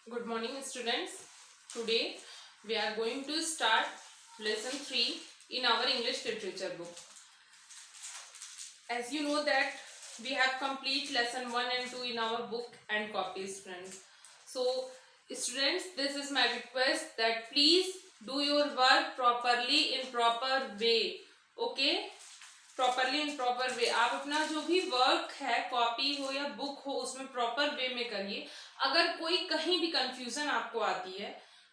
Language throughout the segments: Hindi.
Good morning, students. Today we are going to start lesson 3 in our English literature book. As you know that we have complete lesson 1 and 2 in our book and copies, friends. So, students, this is my request that please do your work properly in proper way. Okay? Properly in proper way आप अपना जो भी वर्क है, कॉपी हो या बुक हो, उसमें प्रॉपर वे में करिए. अगर कोई कहीं भी कंफ्यूजन आपको आती है,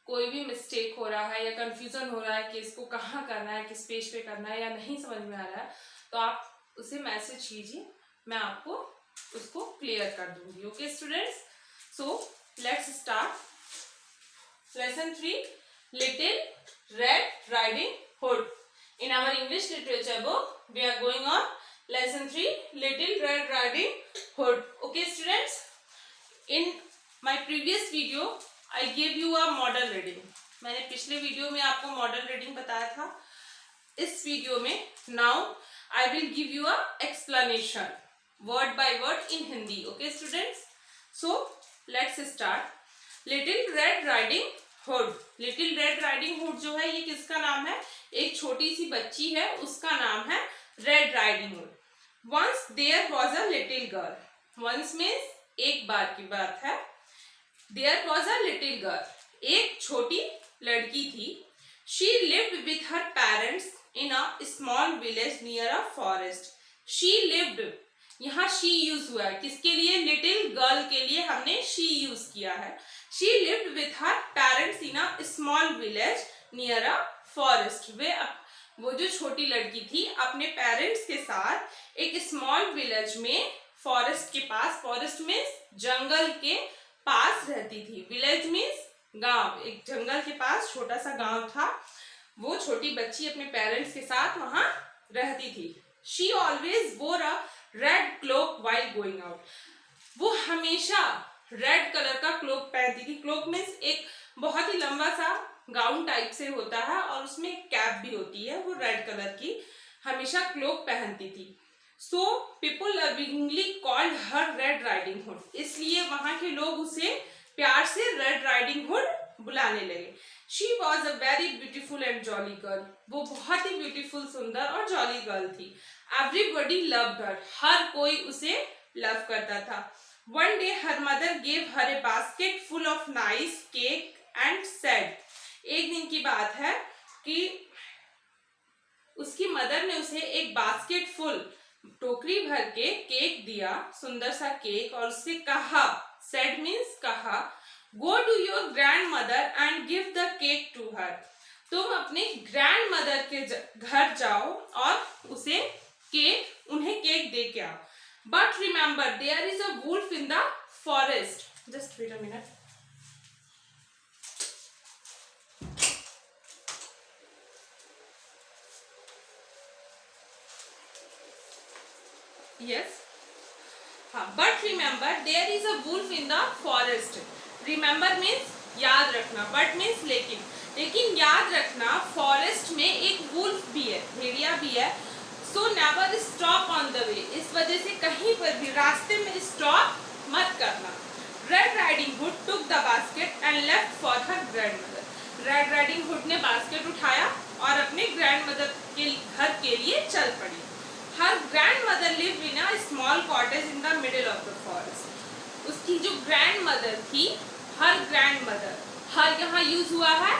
कोई भी मिस्टेक हो रहा है या कंफ्यूजन हो रहा है कि इसको कहाँ करना है, किस पेज पे करना है या नहीं समझ में आ रहा है, तो आप उसे मैसेज कीजिए, मैं आपको उसको क्लियर कर दूंगी. Okay students, so let's start lesson 3, little red riding hood. In our English literature book, we are going on lesson 3, Little Red Riding Hood. Okay, students. In my previous video, I gave you a model reading. मैंने पिछले वीडियो में आपको मॉडल रीडिंग बताया था. इस वीडियो में now I will give you a explanation word by word in Hindi. Okay, students. So let's start. Little Red Riding Hood. Little red riding hood जो है ये किसका नाम है? एक छोटी सी बच्ची है, उसका नाम है red riding hood. Once there was a little girl. Once means एक बार की बात है. There was a little girl, एक छोटी लड़की थी. She lived with her parents in a small village near a forest. She lived, यहाँ शी यूज हुआ है किसके लिए? लिटिल गर्ल के लिए हमने शी यूज किया है. She lived with her parents in a small village near a forest. वो जो छोटी लड़की थी अपने पेरेंट्स के साथ एक स्मॉल विलेज में, फॉरेस्ट के पास, फॉरेस्ट मीन्स जंगल के पास रहती थी. विलेज मीन्स गांव, एक जंगल के पास छोटा सा गांव था. वो छोटी बच्ची अपने पेरेंट्स के साथ वहां रहती थी. She always wore a red cloak while going out. वो हमेशा रेड कलर का क्लोक पहनती थी. क्लोक मीन्स एक बहुत ही लंबा सा गाउन टाइप से होता है और उसमें एक कैप भी होती है. वो रेड कलर की हमेशा क्लोक पहनती थी. So people lovingly called her red riding hood. इसलिए वहां के लोग उसे प्यार से रेड राइडिंग हुड बुलाने लगे. She was a very beautiful and jolly girl. वो बहुत ही ब्यूटीफुल, सुंदर और जॉली गर्ल थी. Everybody loved her. हर कोई उसे लव करता था. One day her mother gave her a basket full of nice cake and said, एक दिन की बात है कि उसकी मदर ने उसे एक बास्केट फुल, टोकरी भर के केक दिया, सुंदर सा केक, और उससे कहा, said means कहा, go to your grandmother and give the cake to her. तुम अपने ग्रैंड मदर के घर जाओ और उसे उन्हें केक दे के आओ. But remember, there is a wolf in the forest. Just wait a minute. Yes. But remember, there is a wolf in the forest. Remember means याद रखना. But means लेकिन याद रखना, फॉरेस्ट में एक वुल्फ भी है, भेड़िया भी है. So never stop on the way. इस वजह से कहीं पर भी रास्ते में स्टॉप मत करना. Red Riding Hood took the basket and left for her grandmother. Red Riding Hood ने बास्केट उठाया और अपने ग्रैंडमदर के घर के लिए चल पड़ी. Her grandmother lived in a small cottage in the middle of the forest. उसकी जो ग्रैंडमदर थी, her grandmother, हर यहाँ यूज हुआ है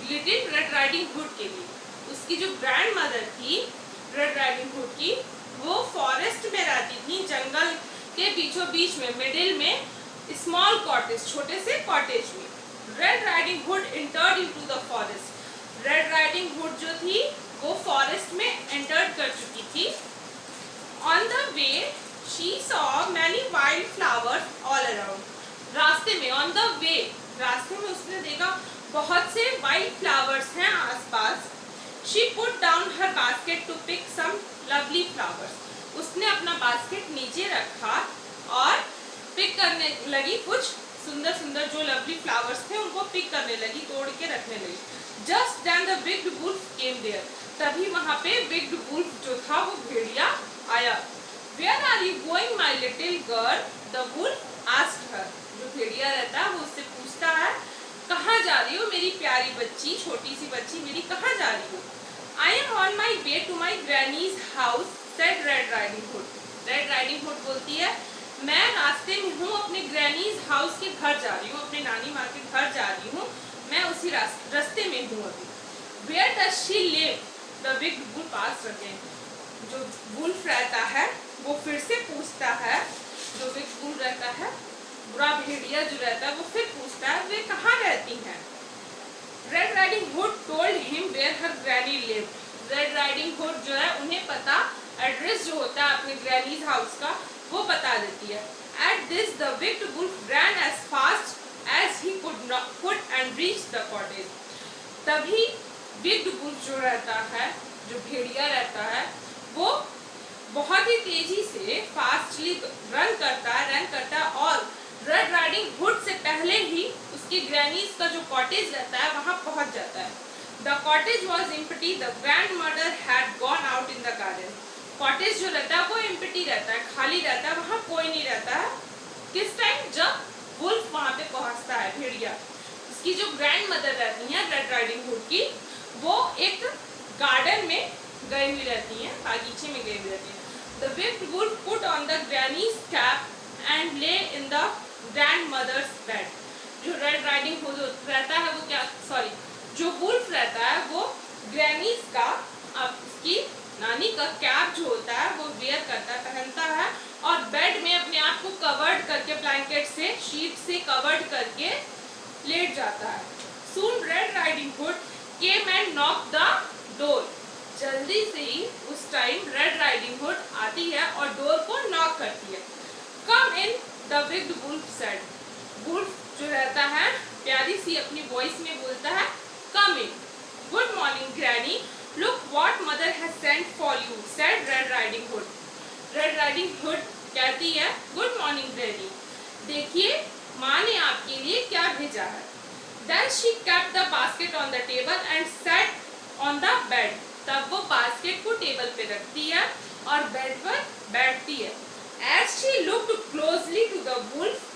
लिटिल रेड राइडिंग हुड के लिए. उसकी जो ग्रैंडमदर थी रेड राइडिंग हुड की, वो फॉरेस्ट में रहती थी, जंगल के बीचों बीच में, मिडिल में स्मॉल कॉटेज, छोटे से कॉटेज में. Red riding hood entered into the forest. Red riding hood जो थी वो फॉरेस्ट में एंटर्ड कर चुकी थी. On the way she saw many wild flowers all around. रास्ते में, ऑन द वे, रास्ते में उसने देखा बहुत से वाइल्ड फ्लावर्स हैं आसपास. She put down her basket to pick some lovely flowers. उसने अपना बास्केट नीचे रखा और पिक करने लगी कुछ सुंदर सुंदर जो लवली फ्लावर्स थे, उनको पिक करने लगी, तोड़ के रखने लगी. Just then the big wolf came there. तभी वहाँ पे बिग वुल्फ जो था वो भेड़िया आया. Where are you going, my little girl? The wolf asked her. जो भेड़िया रहता है वो उससे पूछता है, कहाँ जा रही हो मेरी प्यारी बच्ची, छोटी सी बच्ची मेरी, कहाँ जा रही हो? I am on my way to my granny's house, said Red Riding Hood. Red Riding Hood बोलती है, मैं रास्ते में हूँ, अपने ग्रैनीज हाउस के घर जा रही हूँ, अपने नानी माँ के घर जा रही हूँ, मैं उसी रास्ते में हूँ अभी. Where does she live? The big wolf asked again. जो वुल्फ रहता है वो फिर से पूछता है, जो बिग वुल्फ रहता है, बुरा भेड़िया जो रहता है, वो फिर पूछता है वे कहाँ रहती हैं. Red riding hood told him where her granny lived. Red riding hood जो है उन्हें पता, एड्रेस जो होता है अपने ग्रैनीज हाउस का, वो बता देती है. At this the wicked wolf ran as fast as he could and reach the cottage. तभी विक्ड वुल्फ जो रहता है, जो भेड़िया रहता है, वो बहुत ही तेजी से फास्टली रन करता है और रेड राइडिंग हुड से पहले ही उसके ग्रैनीज का जो कॉटेज रहता है वहां पहुंच जाता है. The cottage was empty, the grand mother had gone out in the garden. Cottage जो रहता है वो एम्प्टी रहता है, खाली रहता है, वहां कोई नहीं रहता है. किस टाइम? जब वुल्फ वहां पे पहुंचता है, भेड़िया. उसकी जो ग्रैंड मदर रहती है रेड राइडिंग हुड की, वो एक गार्डन में गई हुई रहती हैं, बागीचे में गई हुई रहती हैं. The wicked wolf put on the granny's cap and lay in the grandmother's bed. जो रेड राइडिंग हुड रहता है वो क्या, सॉरी, जो वुल्फ रहता है वो ग्रैनीज का, उसकी नानी का कैप जो होता है वो वेयर करता है, पहनता है, और बेड में अपने आप को कवर्ड करके, ब्लैंकेट से, शीट से कवर्ड करके लेट जाता है. Soon Red Riding Hood came and knocked the door. जल्दी से ही उस टाइम रेड राइडिंग हुड आती है और डोर को नॉक करती है. Come in, the wicked wolf said. Wolf जो रहता है प्यारी सी अपनी वॉइस में बोलता है, come in. Good morning granny, look what mother has sent for you, said red riding hood. Red riding hood कहती है, गुड मॉर्निंग ग्रैनी, देखिए माँ ने आपके लिए क्या भेजा है. Then she kept the basket on the table and set on the bed. तब वो बास्केट को टेबल पे रखती है और बेड पर बैठती है. As she looked closely to the wolf,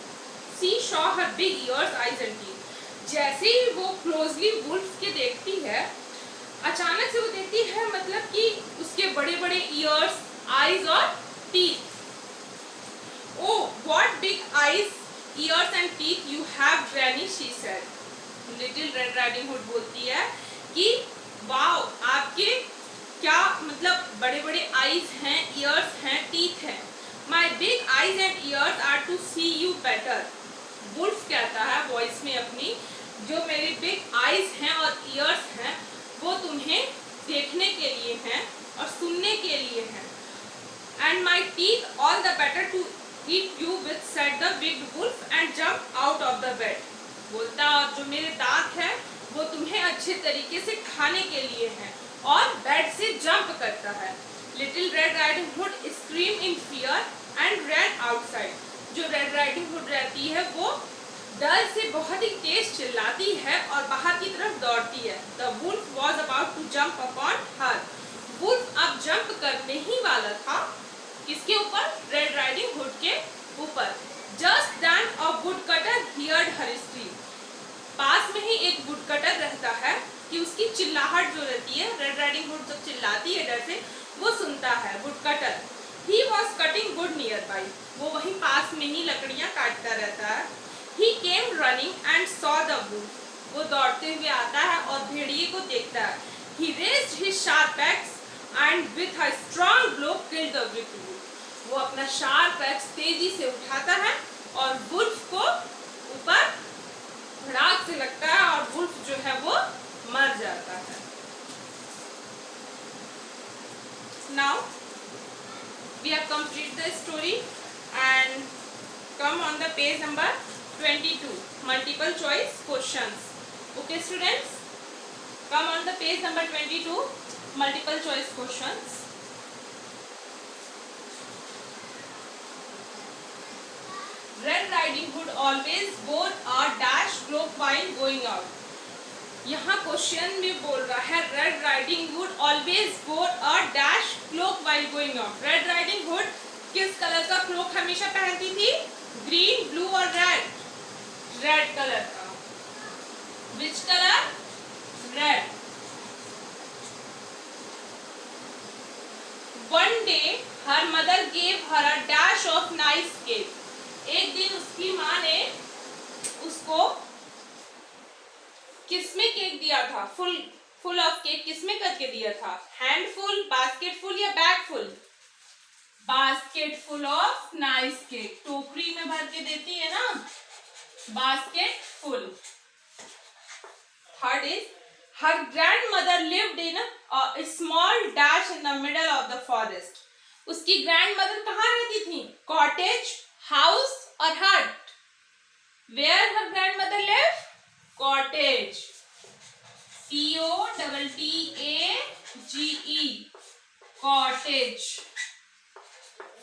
she saw her big ears, eyes and teeth. जैसे ही वो क्लोजली वुल्फ के देखती है, अचानक से वो देखती है, मतलब कि उसके बड़े बड़े ईयर्स, आईज और teeth. Oh, what big eyes, ears and teeth you have, Granny, she said. Little Red Riding Hood बोलती है कि वाओ, आपके क्या मतलब बड़े बड़े आईज हैं, ईयर्स हैं, टीथ हैं. My big eyes and ears are to see you better. Wolf कहता है वॉइस में अपनी, जो मेरे बिग आईज हैं और ईयर्स हैं वो तुम्हें देखने के लिए हैं और सुनने के लिए हैं. And my teeth all the better to eat you with, said the big wolf and jump out of the bed. बोलता, और जो मेरे दांत हैं वो तुम्हें अच्छे तरीके से खाने के लिए हैं, और बेड से जंप करता है. Little red riding hood scream in fear and ran outside. जो रेड राइडिंग हुड रहती है वो डर से बहुत ही तेज चिल्लाती है और बाहर की तरफ दौड़ती है. The wolf was about to jump upon her. Wolf अब जंप करने ही वाला था, किसके ऊपर? रेड राइडिंग हुड के ऊपर. Just then a would cutter heard her scream. पास में ही एक वुड कटर रहता है कि उसकी चिल्लाहट जो रहती है, रेड राइडिंग हुड जब चिल्लाती है डर से, वो सुनता है woodcutter. He was cutting wood nearby. वो वहीं पास में ही लकड़ियां काटता रहता है. He came running and saw the wolf. वो दौड़ते हुए आता है और भेड़िए को देखता है. He raised his sharp axe and with a strong blow killed the wicked wolf. वो अपना शार्प एक्स तेजी से उठाता है और वुल्फ को ऊपर धड़ाक से लगता है और वुल्फ जो है वो मर जाता है. Now we have completed the story and come on the page number 22, multiple choice questions. Okay students, come on the page number 22, multiple choice questions. Red Riding Hood always wore a dash cloak while going out. यहाँ क्वेश्चन में बोल रहा है red riding hood always wore a dash cloak while going out. Red riding hood हमेशा पहनती थी? ग्रीन, ब्लू और रेड, रेड कलर का। Which colour? Red. One day her mother gave her a dash of nice cake. एक दिन उसकी माँ ने उसको किसमें केक दिया था? फुल ऑफ केक किसमें करके दिया था? हैंडफुल, बास्केटफुल या bagful? Basketful of nice cake. टोकरी में भर के देती है ना, basketful. Third is her grandmother lived in a small dash in the middle of the forest. उसकी ग्रैंडमदर कहाँ रहती थी? कॉटेज, हाउस और hut? Where her grandmother live? Cottage, COTTAGE, cottage.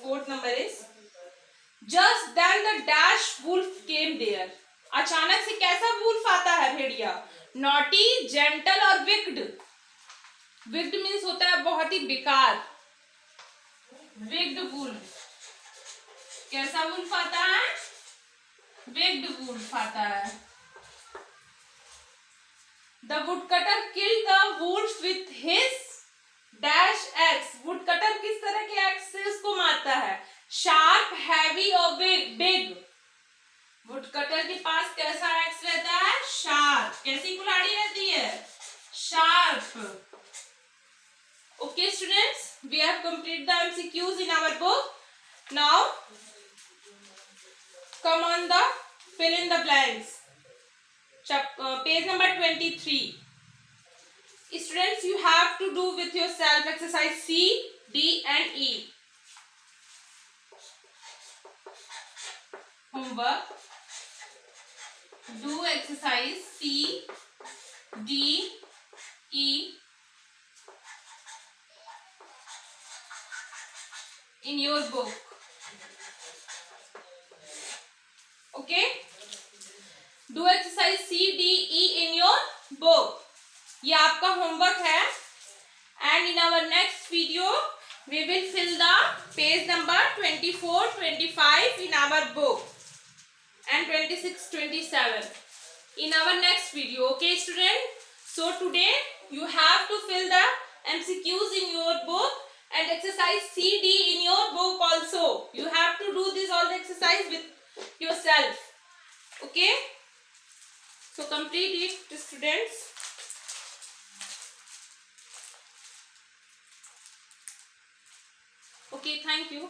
Fourth number is just then the dash wolf came there. अचानक से कैसा वुल्फ आता है? भेड़िया। नॉटी, जेंटल और विक्ड। विक्ड मीन्स होता है बहुत ही बेकार। Wicked wolf. कैसा वुल्फ आता है? विक्ड वुल्फ आता है। The woodcutter killed the wolf with his dash axe. woodcutter किस तरह के axe से उसको मारता है? Sharp, heavy और big. woodcutter के पास कैसा axe रहता है? Sharp. कैसी कुल्हाड़ी रहती है? Sharp. Okay students, we have completed the MCQs in our book. Now come on the fill in the blanks. Page number 23. Students, you have to do with yourself exercise C, D and E. Homework. Do exercise C, D, E in your book. Okay? Do exercise C, D, E in your book. ये आपका होमवर्क है। And in our next video, we will fill the page number 24, 25 in our book and 26, 27 in our next video. Okay, student? So today you have to fill the MCQs in your book and exercise C, D in your book also. You have to do this all the exercise with yourself. Okay? So complete it, students. Okay, thank you.